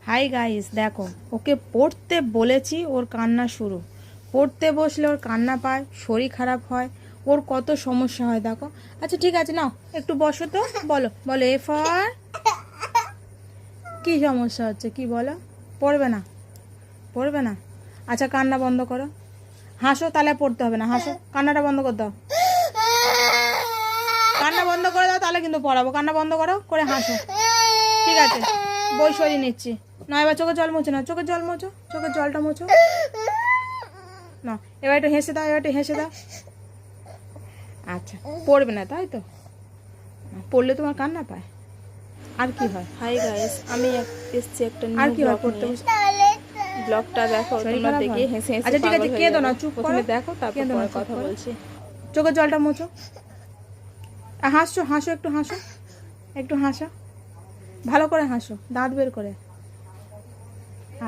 Hi guys, দেখো ওকে পড়তে বলেছি, ওর কান্না শুরু। পড়তে বসলে ওর কান্না পায়, শরীর খারাপ হয়, ওর কত সমস্যা হয় দেখো। আচ্ছা ঠিক আছে, নাও একটু বসো তো। বলো বলো, এ ফর। কি সমস্যা হচ্ছে কি বলো? পড়বে না? পড়বে না? আচ্ছা কান্না বন্ধ করো, হাসো, তাহলে পড়তে হবে না। হাসো, কান্নাটা বন্ধ করে দাও। কান্না বন্ধ করে দাও, তাহলে কিন্তু পড়াবো। কান্না বন্ধ করো, করে হাসো। ঠিক আছে, বই সরিয়ে নিচ্ছি। না এবার চোখের জল মুছো না, চোখের জল মোছো, চোখের জলটা মোছো না। এবার একটু হেসে দাও, এবার একটু হেসে দাও। আচ্ছা, পড়বে না তাই তো? পড়লে তোমার কান্না পায়? আর কি হয়? হাই গাইস, আমি এসেছি একটা আর নিউ কি হয় ব্লগ পড়তে নিয়ে। বসে? ব্লগটা দেখো, শরীর তোমরা খারাপ দেখে হয়? হেসে হেসে আচ্ছা ঠিক পাগল আছে, হয়ে কেঁদো না, যাবে। চুপ প্রথমে করো। দেখো, তারপর কেঁদো না, পরে চুপ কথা করো। বলছি। চোখের জলটা মোছো। হাসছো, হাসো, একটু হাসো, একটু হাসো, ভালো করে হাসো, দাঁত বের করে।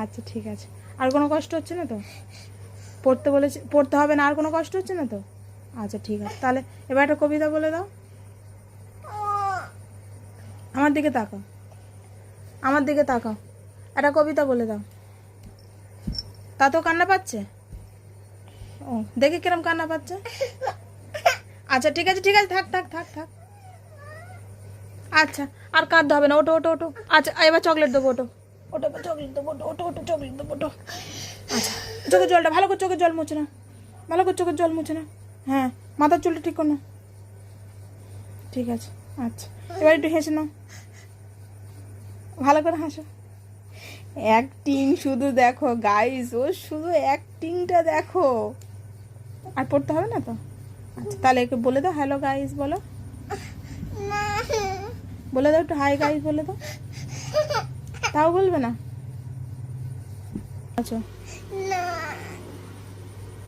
আচ্ছা ঠিক আছে, আর কোনো কষ্ট হচ্ছে না তো? পড়তে বলেছি, পড়তে হবে না, আর কোনো কষ্ট হচ্ছে না তো? আচ্ছা ঠিক আছে, তাহলে এবার একটা কবিতা বলে দাও। আমার দিকে তাকাও, আমার দিকে তাকাও, একটা কবিতা বলে দাও। তাতেও কান্না পাচ্ছে? ও, দেখে কিরম কান্না পাচ্ছে। আচ্ছা ঠিক আছে, ঠিক আছে, থাক থাক থাক থাক। আচ্ছা, আর কাঁদতে হবে না, ওটো ওটো ওটো। আচ্ছা এবার চকলেট দেবো, ওটো ওটো, এবার চকলেট দেবো, ওটো ওটো ওটো, চকলেট দেবো, ওটো। আচ্ছা, চোখের জলটা ভালো করে, চোখের জল মুছে না, ভালো করে চোখের জল মুছে না। হ্যাঁ, মাথার চুলটা ঠিক করো না। ঠিক আছে, আচ্ছা এবার একটু হেসে নাও, ভালো করে হাসো। অ্যাক্টিং শুধু দেখো গাইস, ও শুধু অ্যাক্টিংটা দেখো। আর পড়তে হবে না তো? আচ্ছা তাহলে একটু বলে দাও, হ্যালো গাইস বলো, বলে দাও একটু, হাই গাইস বলে দাও। তাও বলবে না? আচ্ছা